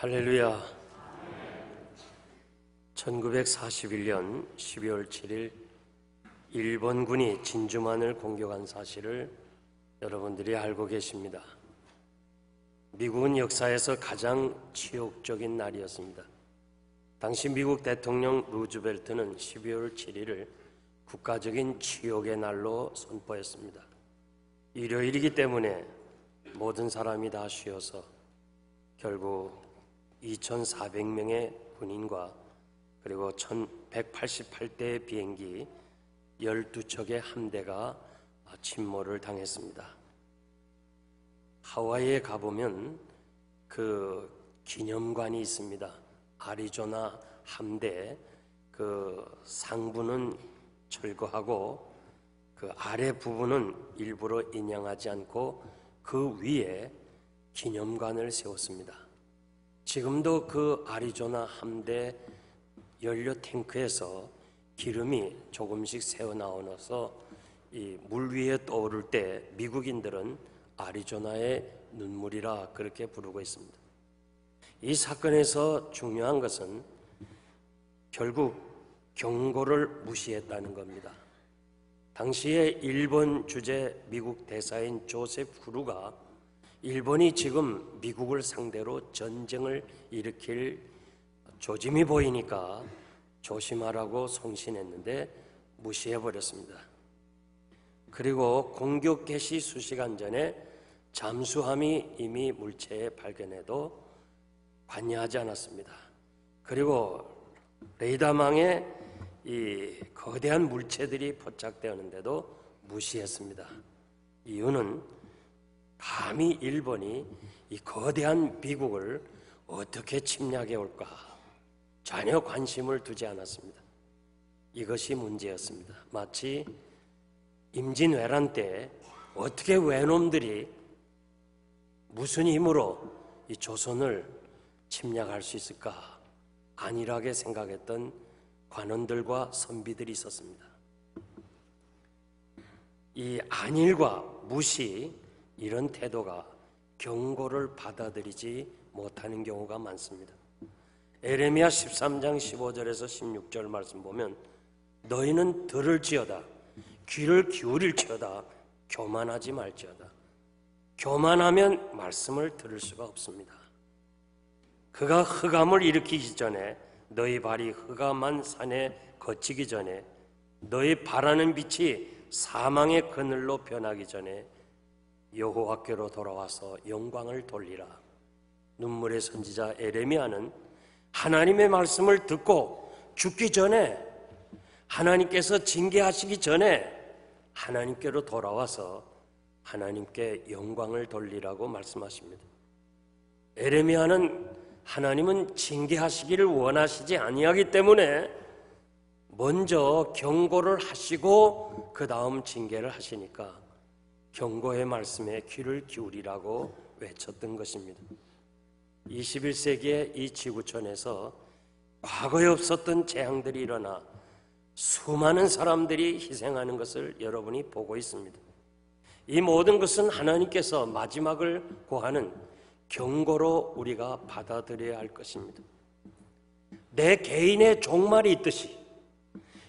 할렐루야. 1941년 12월 7일 일본군이 진주만을 공격한 사실을 여러분들이 알고 계십니다. 미국은 역사에서 가장 치욕적인 날이었습니다. 당시 미국 대통령 루즈벨트는 12월 7일을 국가적인 치욕의 날로 선포했습니다. 일요일이기 때문에 모든 사람이 다 쉬어서 결국 2,400명의 군인과 그리고 1,188대의 비행기 12척의 함대가 침몰을 당했습니다. 하와이에 가보면 그 기념관이 있습니다. 아리조나 함대 그 상부는 철거하고 그 아래 부분은 일부러 인양하지 않고 그 위에 기념관을 세웠습니다. 지금도 그 아리조나 함대 연료 탱크에서 기름이 조금씩 새어나오면서 이 물 위에 떠오를 때 미국인들은 아리조나의 눈물이라 그렇게 부르고 있습니다. 이 사건에서 중요한 것은 결국 경고를 무시했다는 겁니다. 당시에 일본 주재 미국 대사인 조셉 후루가 일본이 지금 미국을 상대로 전쟁을 일으킬 조짐이 보이니까 조심하라고 송신했는데 무시해버렸습니다. 그리고 공격 개시 수시간 전에 잠수함이 이미 물체에 발견해도 관여하지 않았습니다. 그리고 레이더망에 이 거대한 물체들이 포착되었는데도 무시했습니다. 이유는 감히 일본이 이 거대한 미국을 어떻게 침략해 올까 전혀 관심을 두지 않았습니다. 이것이 문제였습니다. 마치 임진왜란 때 어떻게 외놈들이 무슨 힘으로 이 조선을 침략할 수 있을까 안일하게 생각했던 관원들과 선비들이 있었습니다. 이 안일과 무시 이런 태도가 경고를 받아들이지 못하는 경우가 많습니다. 에레미야 13장 15절에서 16절 말씀 보면 너희는 들을지어다 귀를 기울일지어다 교만하지 말지어다. 교만하면 말씀을 들을 수가 없습니다. 그가 흑암을 일으키기 전에 너희 발이 흑암한 산에 거치기 전에 너희 바라는 빛이 사망의 그늘로 변하기 전에 여호와께로 돌아와서 영광을 돌리라. 눈물의 선지자 에레미야는 하나님의 말씀을 듣고 죽기 전에 하나님께서 징계하시기 전에 하나님께로 돌아와서 하나님께 영광을 돌리라고 말씀하십니다. 에레미야는 하나님은 징계하시기를 원하시지 아니하기 때문에 먼저 경고를 하시고 그 다음 징계를 하시니까 경고의 말씀에 귀를 기울이라고 외쳤던 것입니다. 21세기의 이 지구촌에서 과거에 없었던 재앙들이 일어나 수많은 사람들이 희생하는 것을 여러분이 보고 있습니다. 이 모든 것은 하나님께서 마지막을 고하는 경고로 우리가 받아들여야 할 것입니다. 내 개인의 종말이 있듯이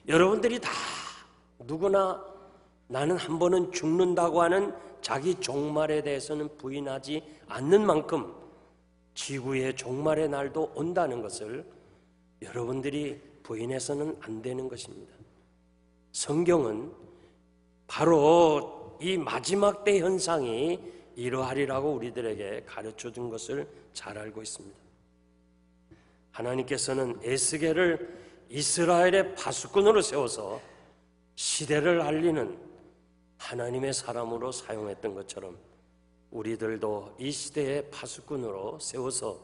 여러분들이 다 누구나 나는 한 번은 죽는다고 하는 자기 종말에 대해서는 부인하지 않는 만큼 지구의 종말의 날도 온다는 것을 여러분들이 부인해서는 안 되는 것입니다. 성경은 바로 이 마지막 때 현상이 이러하리라고 우리들에게 가르쳐 준 것을 잘 알고 있습니다. 하나님께서는 에스겔을 이스라엘의 파수꾼으로 세워서 시대를 알리는 하나님의 사람으로 사용했던 것처럼 우리들도 이 시대의 파수꾼으로 세워서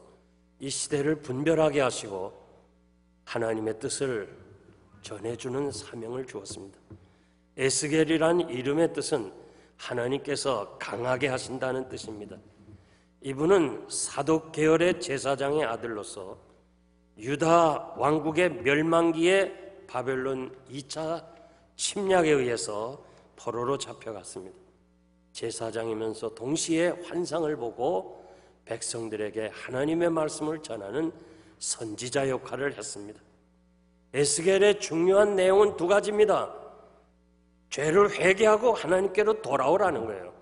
이 시대를 분별하게 하시고 하나님의 뜻을 전해주는 사명을 주었습니다. 에스겔이란 이름의 뜻은 하나님께서 강하게 하신다는 뜻입니다. 이분은 사독 계열의 제사장의 아들로서 유다 왕국의 멸망기에 바벨론 2차 침략에 의해서 포로로 잡혀갔습니다. 제사장이면서 동시에 환상을 보고 백성들에게 하나님의 말씀을 전하는 선지자 역할을 했습니다. 에스겔의 중요한 내용은 두 가지입니다. 죄를 회개하고 하나님께로 돌아오라는 거예요.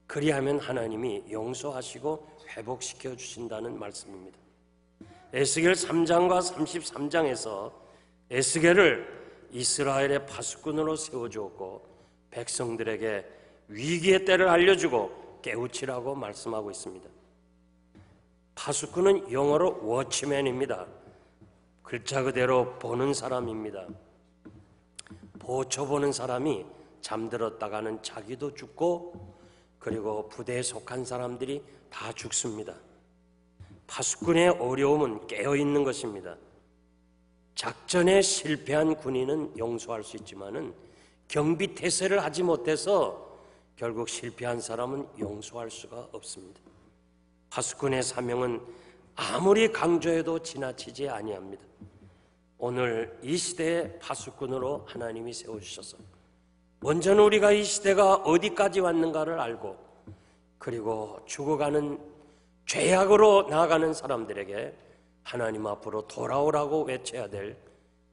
그리하면 하나님이 용서하시고 회복시켜 주신다는 말씀입니다. 에스겔 3장과 33장에서 에스겔을 이스라엘의 파수꾼으로 세워주었고 백성들에게 위기의 때를 알려주고 깨우치라고 말씀하고 있습니다. 파수꾼은 영어로 워치맨입니다. 글자 그대로 보는 사람입니다. 보초보는 사람이 잠들었다가는 자기도 죽고 그리고 부대에 속한 사람들이 다 죽습니다. 파수꾼의 어려움은 깨어있는 것입니다. 작전에 실패한 군인은 용서할 수 있지만은 경비태세를 하지 못해서 결국 실패한 사람은 용서할 수가 없습니다. 파수꾼의 사명은 아무리 강조해도 지나치지 아니합니다. 오늘 이 시대의 파수꾼으로 하나님이 세워주셔서 먼저는 우리가 이 시대가 어디까지 왔는가를 알고 그리고 죽어가는 죄악으로 나아가는 사람들에게 하나님 앞으로 돌아오라고 외쳐야 될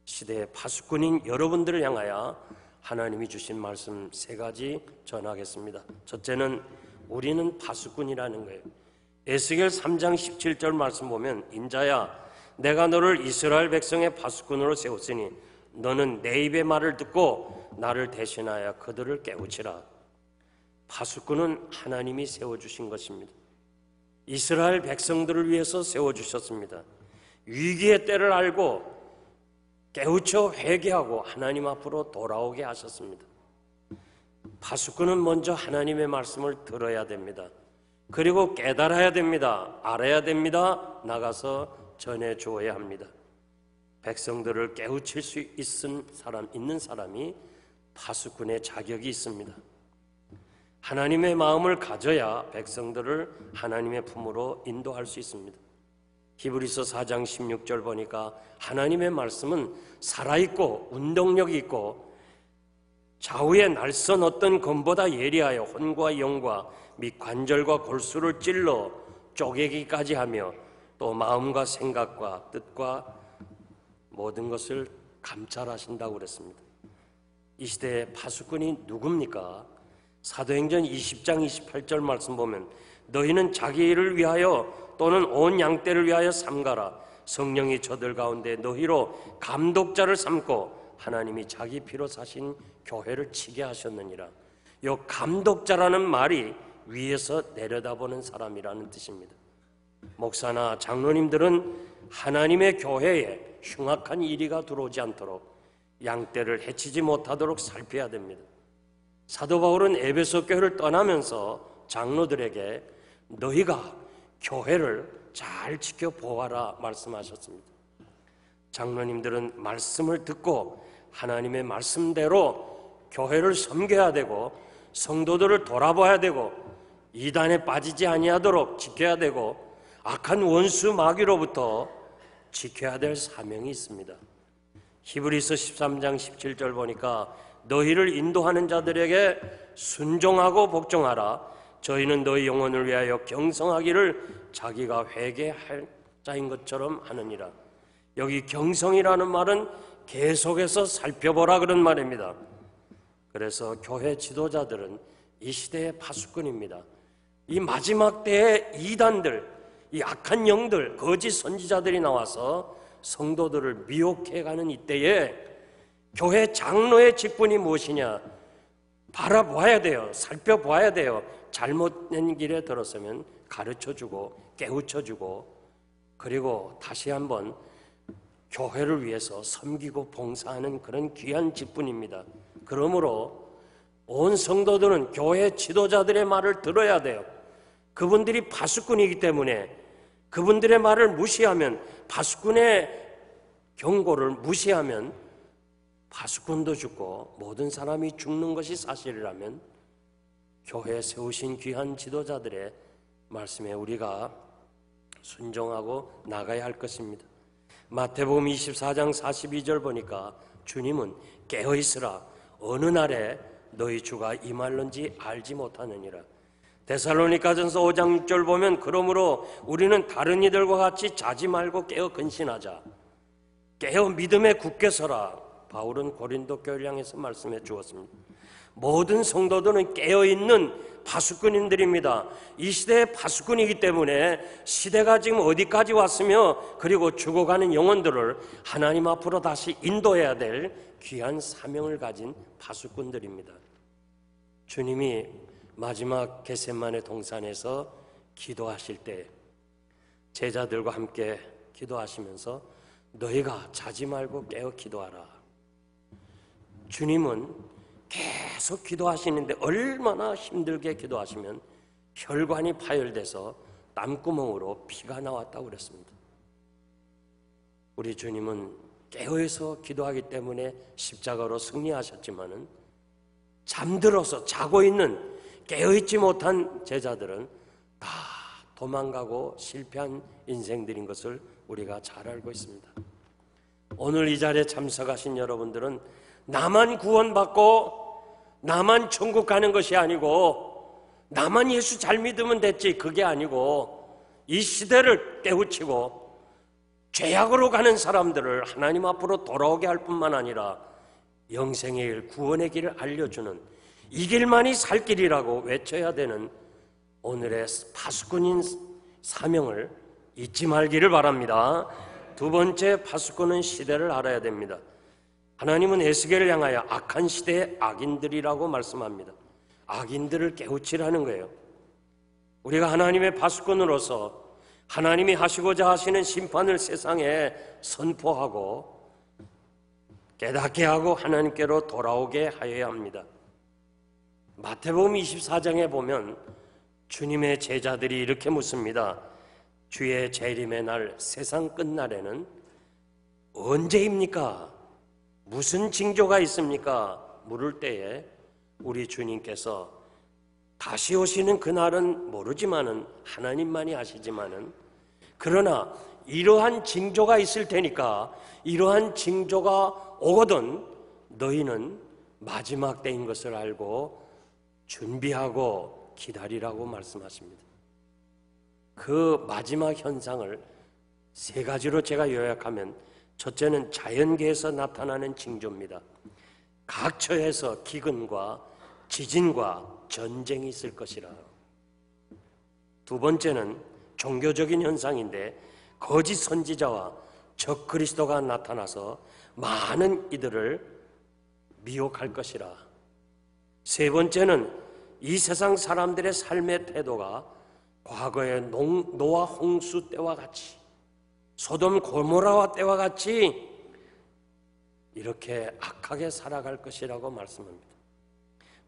시대의 파수꾼인 여러분들을 향하여 하나님이 주신 말씀 세 가지 전하겠습니다. 첫째는 우리는 파수꾼이라는 거예요. 에스겔 3장 17절 말씀 보면 인자야 내가 너를 이스라엘 백성의 파수꾼으로 세웠으니 너는 내 입의 말을 듣고 나를 대신하여 그들을 깨우치라. 파수꾼은 하나님이 세워주신 것입니다. 이스라엘 백성들을 위해서 세워주셨습니다. 위기의 때를 알고 깨우쳐 회개하고 하나님 앞으로 돌아오게 하셨습니다. 파수꾼은 먼저 하나님의 말씀을 들어야 됩니다. 그리고 깨달아야 됩니다. 알아야 됩니다. 나가서 전해 주어야 합니다. 백성들을 깨우칠 수 있는 사람이 파수꾼의 자격이 있습니다. 하나님의 마음을 가져야 백성들을 하나님의 품으로 인도할 수 있습니다. 히브리서 4장 16절 보니까 하나님의 말씀은 살아있고 운동력이 있고 좌우에 날선 어떤 검보다 예리하여 혼과 영과 및 관절과 골수를 찔러 쪼개기까지 하며 또 마음과 생각과 뜻과 모든 것을 감찰하신다고 그랬습니다. 이 시대의 파수꾼이 누굽니까? 사도행전 20장 28절 말씀 보면 너희는 자기 일을 위하여 또는 온 양떼를 위하여 삼가라. 성령이 저들 가운데 너희로 감독자를 삼고 하나님이 자기 피로 사신 교회를 치게 하셨느니라. 요 감독자라는 말이 위에서 내려다보는 사람이라는 뜻입니다. 목사나 장로님들은 하나님의 교회에 흉악한 이리가 들어오지 않도록 양떼를 해치지 못하도록 살펴야 됩니다. 사도 바울은 에베소 교회를 떠나면서 장로들에게 너희가 교회를 잘 지켜보아라 말씀하셨습니다. 장로님들은 말씀을 듣고 하나님의 말씀대로 교회를 섬겨야 되고 성도들을 돌아봐야 되고 이단에 빠지지 아니하도록 지켜야 되고 악한 원수 마귀로부터 지켜야 될 사명이 있습니다. 히브리서 13장 17절 보니까 너희를 인도하는 자들에게 순종하고 복종하라. 저희는 너희 영혼을 위하여 경성하기를 자기가 회개할 자인 것처럼 하느니라. 여기 경성이라는 말은 계속해서 살펴보라 그런 말입니다. 그래서 교회 지도자들은 이 시대의 파수꾼입니다. 이 마지막 때의 이단들, 이 악한 영들, 거짓 선지자들이 나와서 성도들을 미혹해가는 이때에 교회 장로의 직분이 무엇이냐? 바라보아야 돼요. 살펴보아야 돼요. 잘못된 길에 들었으면 가르쳐주고 깨우쳐주고 그리고 다시 한번 교회를 위해서 섬기고 봉사하는 그런 귀한 직분입니다. 그러므로 온 성도들은 교회 지도자들의 말을 들어야 돼요. 그분들이 파수꾼이기 때문에 그분들의 말을 무시하면, 파수꾼의 경고를 무시하면 파수꾼도 죽고 모든 사람이 죽는 것이 사실이라면 교회에 세우신 귀한 지도자들의 말씀에 우리가 순종하고 나가야 할 것입니다. 마태복음 24장 42절 보니까 주님은 깨어있으라. 어느 날에 너희 주가 임할는지 알지 못하느니라. 데살로니가전서 5장 6절 보면 그러므로 우리는 다른 이들과 같이 자지 말고 깨어 근신하자. 깨어 믿음에 굳게 서라. 바울은 고린도 교회를 향해서 말씀해 주었습니다. 모든 성도들은 깨어있는 파수꾼인들입니다. 이 시대의 파수꾼이기 때문에 시대가 지금 어디까지 왔으며 그리고 죽어가는 영혼들을 하나님 앞으로 다시 인도해야 될 귀한 사명을 가진 파수꾼들입니다. 주님이 마지막 겟세마네 동산에서 기도하실 때 제자들과 함께 기도하시면서 너희가 자지 말고 깨어 기도하라. 주님은 계속 기도하시는데 얼마나 힘들게 기도하시면 혈관이 파열돼서 땀구멍으로 피가 나왔다고 그랬습니다. 우리 주님은 깨어서 기도하기 때문에 십자가로 승리하셨지만은 잠들어서 자고 있는 깨어있지 못한 제자들은 다 도망가고 실패한 인생들인 것을 우리가 잘 알고 있습니다. 오늘 이 자리에 참석하신 여러분들은 나만 구원받고 나만 천국 가는 것이 아니고 나만 예수 잘 믿으면 됐지, 그게 아니고 이 시대를 깨우치고 죄악으로 가는 사람들을 하나님 앞으로 돌아오게 할 뿐만 아니라 영생의 길, 구원의 길을 알려주는 이 길만이 살 길이라고 외쳐야 되는 오늘의 파수꾼인 사명을 잊지 말기를 바랍니다. 두 번째, 파수꾼은 시대를 알아야 됩니다. 하나님은 에스겔을 향하여 악한 시대의 악인들이라고 말씀합니다. 악인들을 깨우치라는 거예요. 우리가 하나님의 파수꾼으로서 하나님이 하시고자 하시는 심판을 세상에 선포하고 깨닫게 하고 하나님께로 돌아오게 하여야 합니다. 마태복음 24장에 보면 주님의 제자들이 이렇게 묻습니다. 주의 재림의 날, 세상 끝날에는 언제입니까? 무슨 징조가 있습니까? 물을 때에 우리 주님께서 다시 오시는 그날은 모르지만은 하나님만이 아시지만은 그러나 이러한 징조가 있을 테니까 이러한 징조가 오거든 너희는 마지막 때인 것을 알고 준비하고 기다리라고 말씀하십니다. 그 마지막 현상을 세 가지로 제가 요약하면 첫째는 자연계에서 나타나는 징조입니다. 각처에서 기근과 지진과 전쟁이 있을 것이라. 두 번째는 종교적인 현상인데 거짓 선지자와 적 그리스도가 나타나서 많은 이들을 미혹할 것이라. 세 번째는 이 세상 사람들의 삶의 태도가 과거의 노아 홍수 때와 같이 소돔 고모라와 때와 같이 이렇게 악하게 살아갈 것이라고 말씀합니다.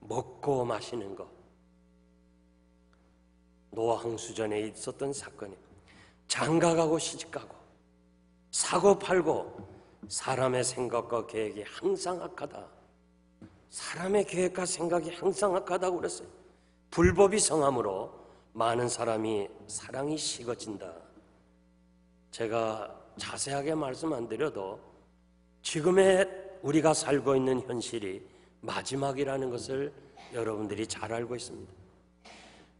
먹고 마시는 것, 노아 홍수 전에 있었던 사건이 장가가고 시집가고 사고 팔고 사람의 생각과 계획이 항상 악하다. 사람의 계획과 생각이 항상 악하다고 그랬어요. 불법이 성함으로 많은 사람이 사랑이 식어진다. 제가 자세하게 말씀 안 드려도 지금의 우리가 살고 있는 현실이 마지막이라는 것을 여러분들이 잘 알고 있습니다.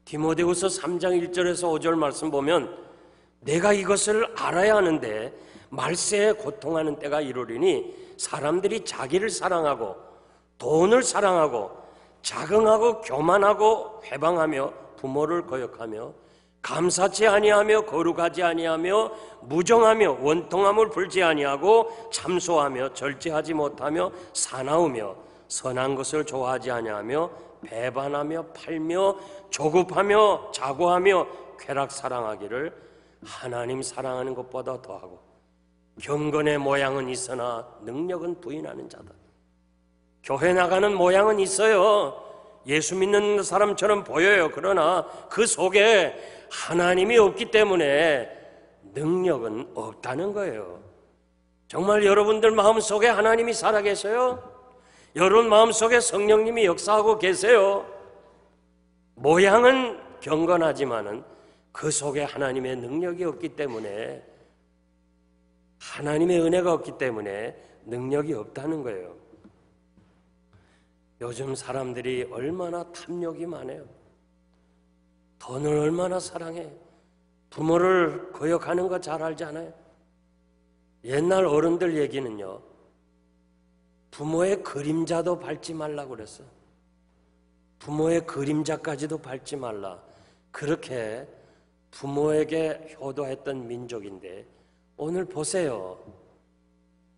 디모데후서 3장 1절에서 5절 말씀 보면 내가 이것을 알아야 하는데 말세에 고통하는 때가 이르리니 사람들이 자기를 사랑하고 돈을 사랑하고 자긍하고 교만하고 회방하며 부모를 거역하며 감사치 아니하며 거룩하지 아니하며 무정하며 원통함을 풀지 아니하고 참소하며 절제하지 못하며 사나우며 선한 것을 좋아하지 아니하며 배반하며 팔며 조급하며 자고하며 쾌락 사랑하기를 하나님 사랑하는 것보다 더하고 경건의 모양은 있으나 능력은 부인하는 자다. 교회 나가는 모양은 있어요. 예수 믿는 사람처럼 보여요. 그러나 그 속에 하나님이 없기 때문에 능력은 없다는 거예요. 정말 여러분들 마음속에 하나님이 살아계세요? 여러분 마음속에 성령님이 역사하고 계세요? 모양은 경건하지만은 그 속에 하나님의 능력이 없기 때문에 하나님의 은혜가 없기 때문에 능력이 없다는 거예요. 요즘 사람들이 얼마나 탐욕이 많아요. 돈을 얼마나 사랑해. 부모를 거역하는 거 잘 알잖아요. 옛날 어른들 얘기는요, 부모의 그림자도 밟지 말라고 그랬어. 부모의 그림자까지도 밟지 말라. 그렇게 부모에게 효도했던 민족인데, 오늘 보세요.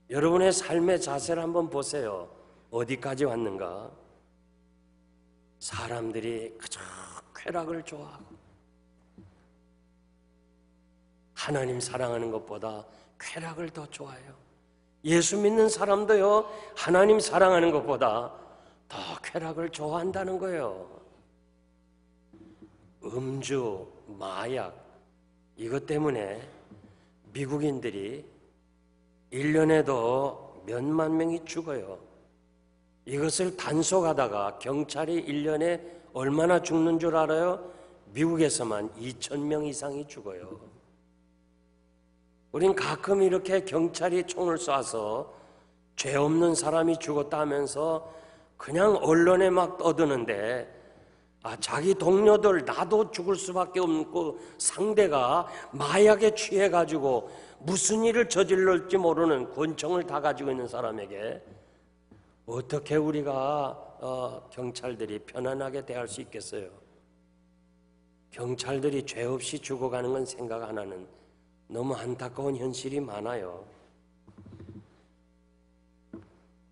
여러분의 삶의 자세를 한번 보세요. 어디까지 왔는가? 사람들이 그저 쾌락을 좋아하고, 하나님 사랑하는 것보다 쾌락을 더 좋아해요. 예수 믿는 사람도요, 하나님 사랑하는 것보다 더 쾌락을 좋아한다는 거예요. 음주, 마약, 이것 때문에 미국인들이 1년에도 몇만 명이 죽어요. 이것을 단속하다가 경찰이 1년에 얼마나 죽는 줄 알아요? 미국에서만 2,000명 이상이 죽어요. 우린 가끔 이렇게 경찰이 총을 쏴서 죄 없는 사람이 죽었다 하면서 그냥 언론에 막 떠드는데, 자기 동료들 나도 죽을 수밖에 없고 상대가 마약에 취해가지고 무슨 일을 저질렀지 모르는 권총을 다 가지고 있는 사람에게 어떻게 우리가 경찰들이 편안하게 대할 수 있겠어요? 경찰들이 죄 없이 죽어가는 건 생각 안 하는 너무 안타까운 현실이 많아요.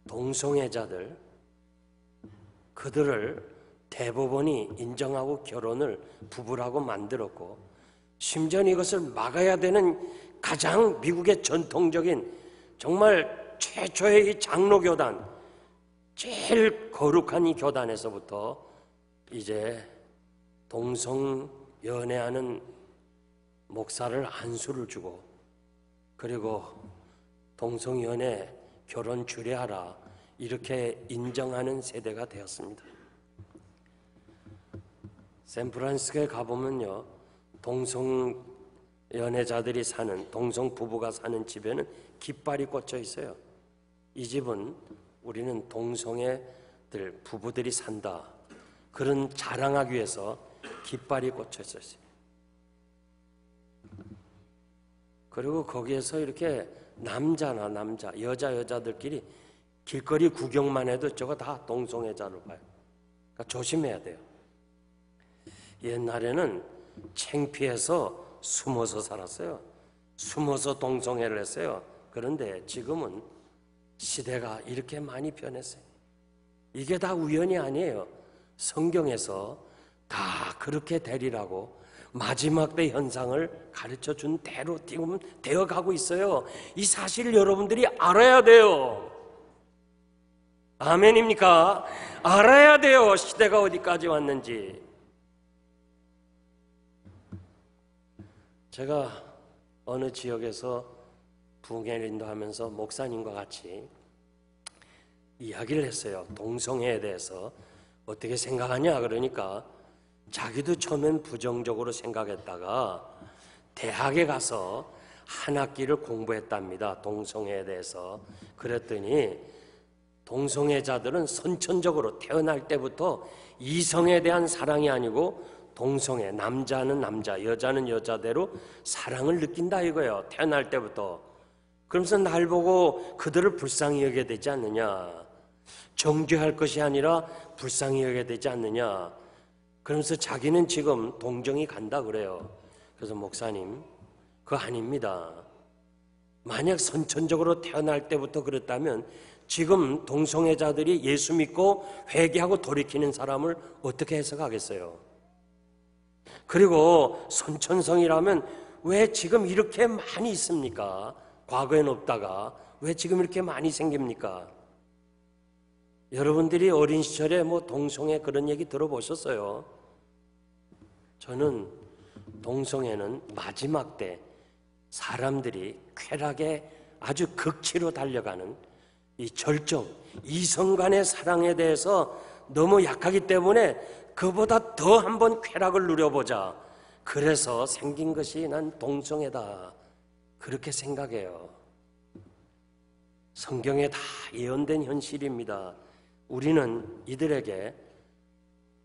동성애자들, 그들을 대법원이 인정하고 결혼을 부부라고 만들었고, 심지어 이것을 막아야 되는 가장 미국의 전통적인 정말 최초의 이 장로교단, 제일 거룩한 이 교단에서부터 이제 동성연애하는 목사를 안수를 주고, 그리고 동성연애 결혼 주례하라 이렇게 인정하는 세대가 되었습니다. 샌프란시스코에 가보면요, 동성연애자들이 사는, 동성부부가 사는 집에는 깃발이 꽂혀 있어요. 이 집은 우리는 동성애들 부부들이 산다, 그런 자랑하기 위해서 깃발이 꽂혀 있었어요. 그리고 거기에서 이렇게 여자들끼리 길거리 구경만 해도 저거 다 동성애자로 봐요. 그러니까 조심해야 돼요. 옛날에는 창피해서 숨어서 살았어요. 숨어서 동성애를 했어요. 그런데 지금은 시대가 이렇게 많이 변했어요. 이게 다 우연이 아니에요. 성경에서 다 그렇게 되리라고 마지막 때 현상을 가르쳐 준 대로 지금 되어가고 있어요. 이 사실을 여러분들이 알아야 돼요. 아멘입니까? 알아야 돼요. 시대가 어디까지 왔는지. 제가 어느 지역에서 부흥회를 인도하면서 목사님과 같이 이야기를 했어요. 동성애에 대해서 어떻게 생각하냐 그러니까 자기도 처음엔 부정적으로 생각했다가 대학에 가서 한 학기를 공부했답니다. 동성애에 대해서. 그랬더니 동성애자들은 선천적으로 태어날 때부터 이성에 대한 사랑이 아니고 동성애, 남자는 남자, 여자는 여자대로 사랑을 느낀다 이거예요. 태어날 때부터. 그러면서 날 보고 그들을 불쌍히 여겨야 되지 않느냐, 정죄할 것이 아니라 불쌍히 여겨야 되지 않느냐, 그러면서 자기는 지금 동정이 간다 그래요. 그래서 목사님, 그거 아닙니다. 만약 선천적으로 태어날 때부터 그랬다면 지금 동성애자들이 예수 믿고 회개하고 돌이키는 사람을 어떻게 해석하겠어요? 그리고 선천성이라면 왜 지금 이렇게 많이 있습니까? 과거엔 없다가 왜 지금 이렇게 많이 생깁니까? 여러분들이 어린 시절에 동성애 그런 얘기 들어보셨어요? 저는 동성애는 마지막 때 사람들이 쾌락에 아주 극치로 달려가는 이 절정, 이성 간의 사랑에 대해서 너무 약하기 때문에 그보다 더 한번 쾌락을 누려보자. 그래서 생긴 것이 난 동성애다. 그렇게 생각해요. 성경에 다 예언된 현실입니다. 우리는 이들에게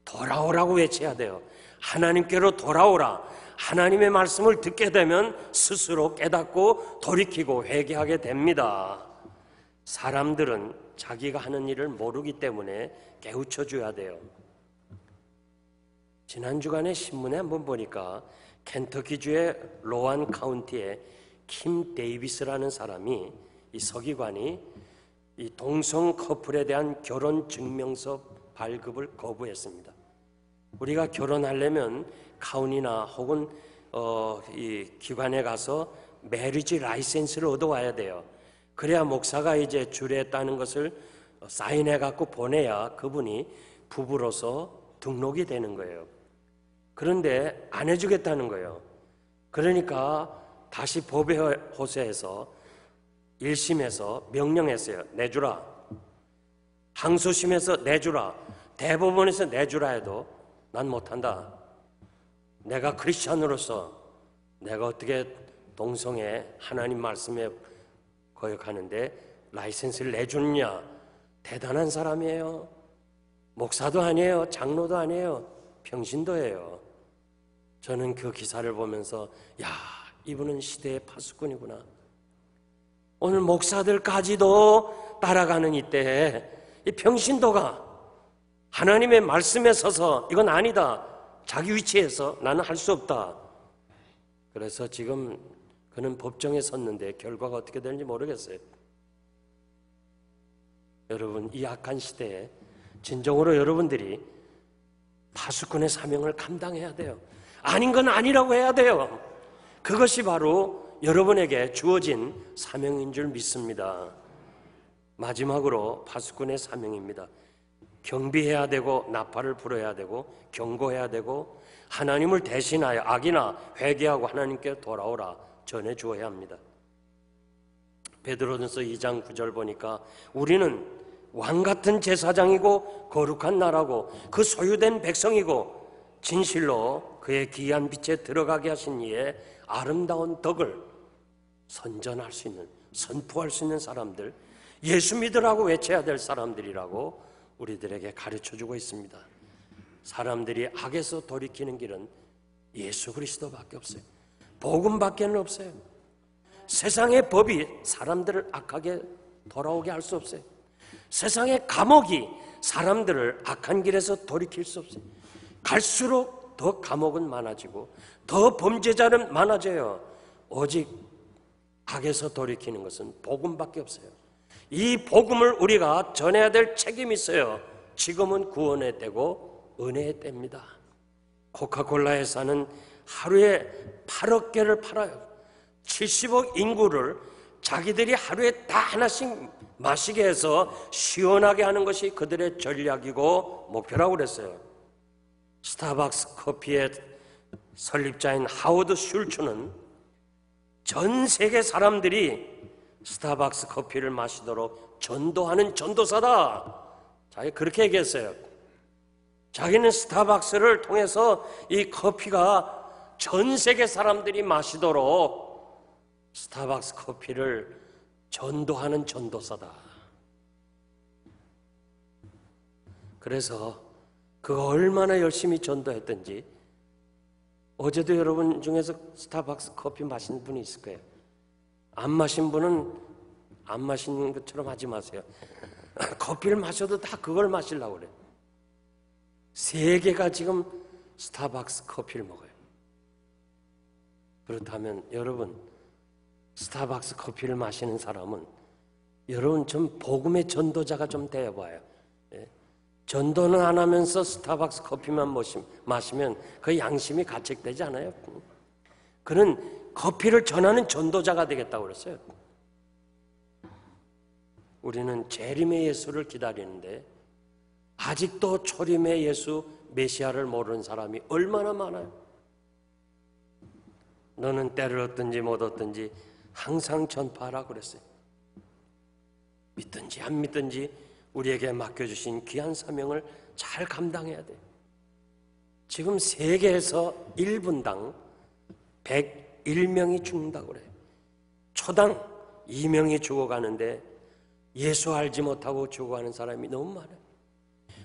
돌아오라고 외쳐야 돼요. 하나님께로 돌아오라. 하나님의 말씀을 듣게 되면 스스로 깨닫고 돌이키고 회개하게 됩니다. 사람들은 자기가 하는 일을 모르기 때문에 깨우쳐 줘야 돼요. 지난 주간에 신문에 한번 보니까 켄터키주의 로안 카운티에 킴 데이비스라는 사람이, 이 서기관이 이 동성 커플에 대한 결혼 증명서 발급을 거부했습니다. 우리가 결혼하려면 카운티나 혹은 이 기관에 가서 메리지 라이센스를 얻어와야 돼요. 그래야 목사가 이제 주례했다는 것을 사인해 갖고 보내야 그분이 부부로서 등록이 되는 거예요. 그런데 안 해주겠다는 거예요. 그러니까 다시 법에 호소해서 1심에서 명령했어요. 내주라. 항소심에서 내주라. 대법원에서 내주라 해도 난 못한다. 내가 크리스찬으로서 내가 어떻게 동성애 하나님 말씀에 거역하는데 라이센스를 내주느냐. 대단한 사람이에요. 목사도 아니에요. 장로도 아니에요. 평신도예요. 저는 그 기사를 보면서 야, 이분은 시대의 파수꾼이구나. 오늘 목사들까지도 따라가는 이때에 이 평신도가 하나님의 말씀에 서서 이건 아니다. 자기 위치에서 나는 할 수 없다. 그래서 지금 그는 법정에 섰는데 결과가 어떻게 되는지 모르겠어요. 여러분, 이 악한 시대에 진정으로 여러분들이 파수꾼의 사명을 감당해야 돼요. 아닌 건 아니라고 해야 돼요. 그것이 바로 여러분에게 주어진 사명인 줄 믿습니다. 마지막으로 파수꾼의 사명입니다. 경비해야 되고 나팔을 불어야 되고 경고해야 되고 하나님을 대신하여 악이나 회개하고 하나님께 돌아오라 전해 주어야 합니다. 베드로전서 2장 9절 보니까 우리는 왕같은 제사장이고 거룩한 나라고 그 소유된 백성이고 진실로 그의 귀한 빛에 들어가게 하신 이의 아름다운 덕을 선전할 수 있는, 선포할 수 있는 사람들, 예수 믿으라고 외쳐야 될 사람들이라고 우리들에게 가르쳐주고 있습니다. 사람들이 악에서 돌이키는 길은 예수 그리스도밖에 없어요. 복음밖에는 없어요. 세상의 법이 사람들을 악하게 돌아오게 할 수 없어요. 세상의 감옥이 사람들을 악한 길에서 돌이킬 수 없어요. 갈수록 더 감옥은 많아지고 더 범죄자는 많아져요. 오직 악에서 돌이키는 것은 복음밖에 없어요. 이 복음을 우리가 전해야 될 책임이 있어요. 지금은 구원의 때고 은혜의 때입니다. 코카콜라 회사는 하루에 8억 개를 팔아요. 70억 인구를 자기들이 하루에 다 하나씩 마시게 해서 시원하게 하는 것이 그들의 전략이고 목표라고 그랬어요. 스타벅스 커피의 설립자인 하워드 슐츠는 전 세계 사람들이 스타벅스 커피를 마시도록 전도하는 전도사다. 자기 그렇게 얘기했어요. 자기는 스타벅스를 통해서 이 커피가 전 세계 사람들이 마시도록 스타벅스 커피를 전도하는 전도사다. 그래서 그가 얼마나 열심히 전도했던지 어제도 여러분 중에서 스타벅스 커피 마신 분이 있을 거예요. 안 마신 분은 안 마시는 것처럼 하지 마세요. 커피를 마셔도 다 그걸 마시려고 그래요. 세계가 지금 스타벅스 커피를 먹어요. 그렇다면 여러분, 스타벅스 커피를 마시는 사람은 여러분 좀 복음의 전도자가 좀 되어봐요. 전도는 안 하면서 스타벅스 커피만 마시면 그 양심이 가책되지 않아요? 그는 커피를 전하는 전도자가 되겠다고 그랬어요. 우리는 재림의 예수를 기다리는데 아직도 초림의 예수 메시아를 모르는 사람이 얼마나 많아요. 너는 때를 얻든지 못 얻든지 항상 전파하라고 그랬어요. 믿든지 안 믿든지 우리에게 맡겨주신 귀한 사명을 잘 감당해야 돼요. 지금 세계에서 1분당 101명이 죽는다고 그래요. 초당 2명이 죽어가는데 예수 알지 못하고 죽어가는 사람이 너무 많아요.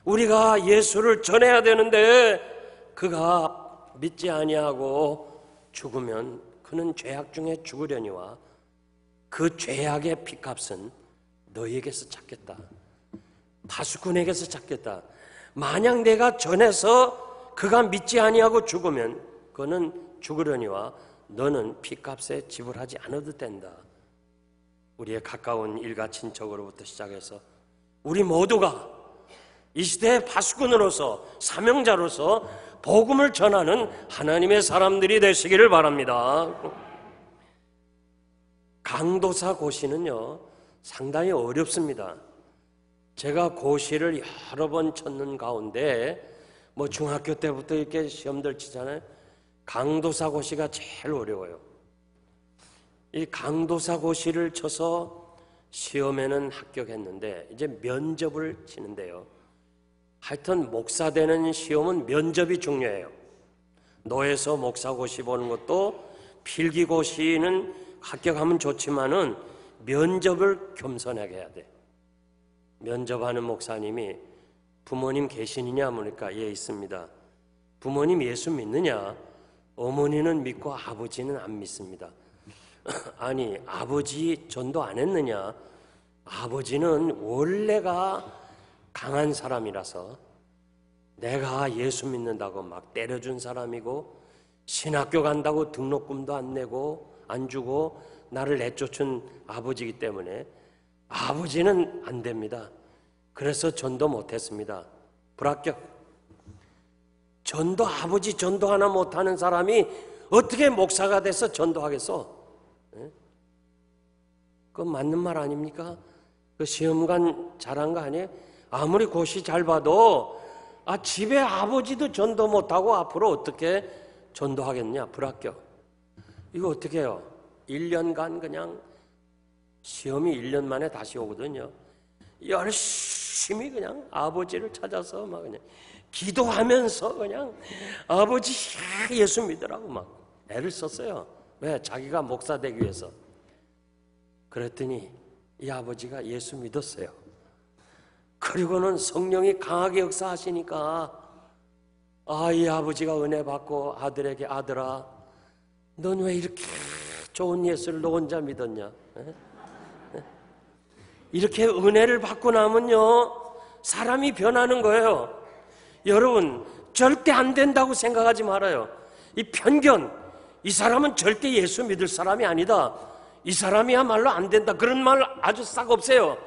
우리가 예수를 전해야 되는데 그가 믿지 아니하고 죽으면 그는 죄악 중에 죽으려니와 그 죄악의 핏값은 너희에게서 찾겠다. 파수꾼에게서 찾겠다. 만약 내가 전해서 그가 믿지 아니하고 죽으면 그는 죽으려니와 너는 핏값에 지불하지 않아도 된다. 우리의 가까운 일가 친척으로부터 시작해서 우리 모두가 이 시대의 파수꾼으로서 사명자로서 복음을 전하는 하나님의 사람들이 되시기를 바랍니다. 강도사 고시는요 상당히 어렵습니다. 제가 고시를 여러 번 쳤는 가운데 뭐 중학교 때부터 이렇게 시험들 치잖아요. 강도사 고시가 제일 어려워요. 이 강도사 고시를 쳐서 시험에는 합격했는데 이제 면접을 치는데요. 하여튼 목사 되는 시험은 면접이 중요해요. 노에서 목사 고시 보는 것도 필기 고시는 합격하면 좋지만은 면접을 겸손하게 해야 돼. 면접하는 목사님이 부모님 계시느냐 물으니까 예 있습니다. 부모님 예수 믿느냐? 어머니는 믿고 아버지는 안 믿습니다. 아니 아버지 전도 안 했느냐? 아버지는 원래가 강한 사람이라서 내가 예수 믿는다고 막 때려준 사람이고 신학교 간다고 등록금도 안 내고 안 주고 나를 내쫓은 아버지이기 때문에 아버지는 안 됩니다. 그래서 전도 못했습니다. 불합격. 전도 아버지 전도 하나 못하는 사람이 어떻게 목사가 돼서 전도하겠어? 그건 맞는 말 아닙니까? 그 시험관 잘한 거 아니에요? 아무리 고시 잘 봐도 집에 아버지도 전도 못하고 앞으로 어떻게 전도하겠냐? 불합격. 이거 어떻게 해요? 1년간 그냥 시험이 1년 만에 다시 오거든요. 열심히 그냥 아버지를 찾아서 막 그냥 기도하면서 그냥 아버지 예수 믿으라고 막 애를 썼어요. 왜? 자기가 목사 되기 위해서. 그랬더니 이 아버지가 예수 믿었어요. 그리고는 성령이 강하게 역사하시니까 이 아버지가 은혜 받고 아들에게 아들아 넌 왜 이렇게 좋은 예수를 너 혼자 믿었냐? 이렇게 은혜를 받고 나면요 사람이 변하는 거예요. 여러분 절대 안 된다고 생각하지 말아요. 이 편견, 이 사람은 절대 예수 믿을 사람이 아니다, 이 사람이야말로 안 된다, 그런 말 아주 싹 없애요.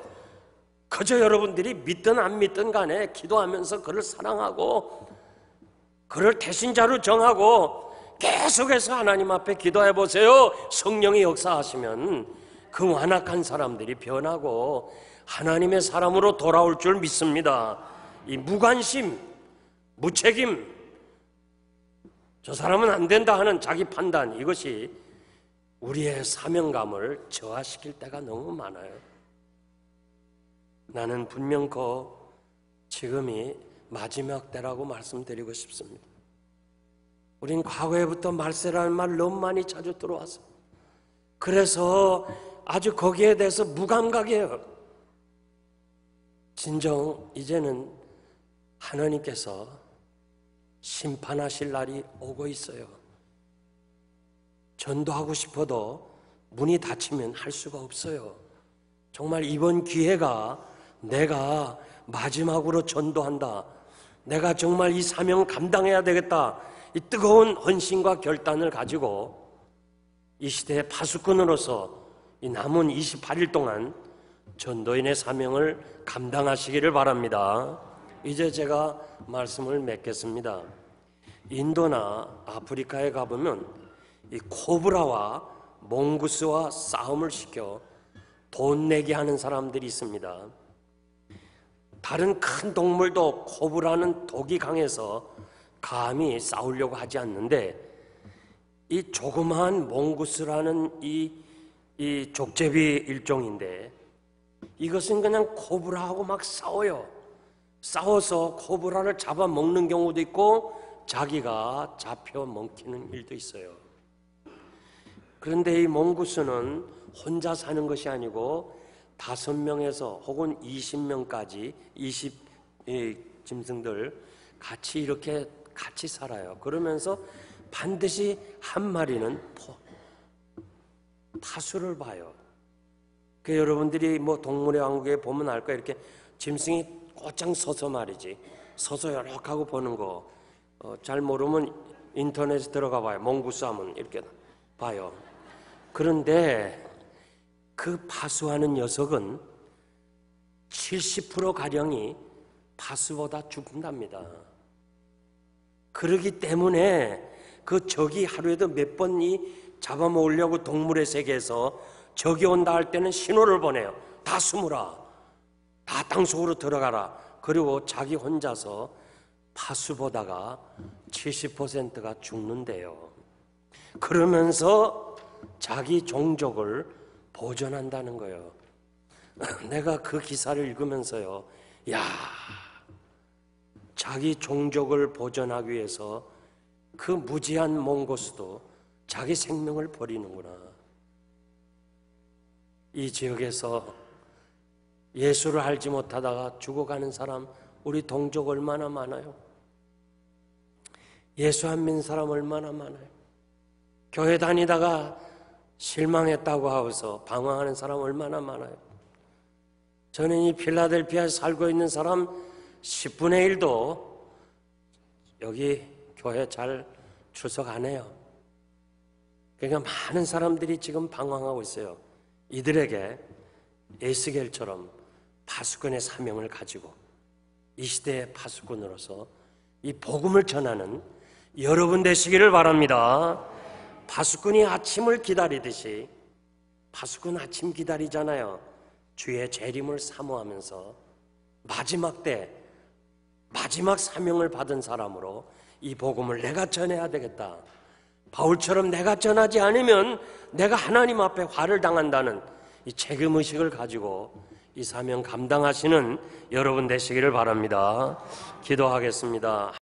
그저 여러분들이 믿든 안 믿든 간에 기도하면서 그를 사랑하고 그를 대신자로 정하고 계속해서 하나님 앞에 기도해 보세요. 성령이 역사하시면 그 완악한 사람들이 변하고 하나님의 사람으로 돌아올 줄 믿습니다. 이 무관심, 무책임, 저 사람은 안 된다 하는 자기 판단, 이것이 우리의 사명감을 저하시킬 때가 너무 많아요. 나는 분명코 지금이 마지막 때라고 말씀드리고 싶습니다. 우린 과거에부터 말세라는 말 너무 많이 자주 들어왔어요. 그래서 아주 거기에 대해서 무감각해요. 진정 이제는 하나님께서 심판하실 날이 오고 있어요. 전도하고 싶어도 문이 닫히면 할 수가 없어요. 정말 이번 기회가 내가 마지막으로 전도한다, 내가 정말 이 사명 감당해야 되겠다, 이 뜨거운 헌신과 결단을 가지고 이 시대의 파수꾼으로서 이 남은 28일 동안 전도인의 사명을 감당하시기를 바랍니다. 이제 제가 말씀을 맺겠습니다. 인도나 아프리카에 가보면 이 코브라와 몽구스와 싸움을 시켜 돈 내게 하는 사람들이 있습니다. 다른 큰 동물도 코브라는 독이 강해서 감히 싸우려고 하지 않는데 이 조그마한 몽구스라는 이 족제비 일종인데 이것은 그냥 코브라하고 막 싸워요. 싸워서 코브라를 잡아먹는 경우도 있고 자기가 잡혀 먹히는 일도 있어요. 그런데 이 몽구스는 혼자 사는 것이 아니고 5명에서 혹은 20명까지 20 짐승들 같이 이렇게 같이 살아요. 그러면서 반드시 한 마리는 파수를 봐요. 그 여러분들이 뭐 동물의 왕국에 보면 알 거예요. 이렇게 짐승이 곧장 서서 말이지. 서서 요렇게 하고 보는 거. 잘 모르면 인터넷에 들어가 봐요. 몽구스 하면 이렇게 봐요. 그런데 그 파수하는 녀석은 70%가량이 파수보다 죽는답니다. 그러기 때문에 그 적이 하루에도 몇 번이 잡아먹으려고 동물의 세계에서 적이 온다 할 때는 신호를 보내요. 다 숨으라. 다 땅속으로 들어가라. 그리고 자기 혼자서 파수보다가 70%가 죽는데요. 그러면서 자기 종족을 보존한다는 거예요. 내가 그 기사를 읽으면서요, 야, 자기 종족을 보존하기 위해서 그 무지한 몽고스도 자기 생명을 버리는구나. 이 지역에서 예수를 알지 못하다가 죽어가는 사람, 우리 동족 얼마나 많아요? 예수 안 믿는 사람 얼마나 많아요? 교회 다니다가 실망했다고 하고서 방황하는 사람 얼마나 많아요? 저는 이 필라델피아에 살고 있는 사람 10분의 1도 여기 교회 잘 출석 안 해요. 그러니까 많은 사람들이 지금 방황하고 있어요. 이들에게 에스겔처럼 파수꾼의 사명을 가지고 이 시대의 파수꾼으로서 이 복음을 전하는 여러분 되시기를 바랍니다. 파수꾼이 아침을 기다리듯이, 파수꾼 아침 기다리잖아요. 주의 재림을 사모하면서 마지막 때 마지막 사명을 받은 사람으로 이 복음을 내가 전해야 되겠다. 바울처럼 내가 전하지 않으면 내가 하나님 앞에 화를 당한다는 이 책임의식을 가지고 이 사명 감당하시는 여러분 되시기를 바랍니다. 기도하겠습니다.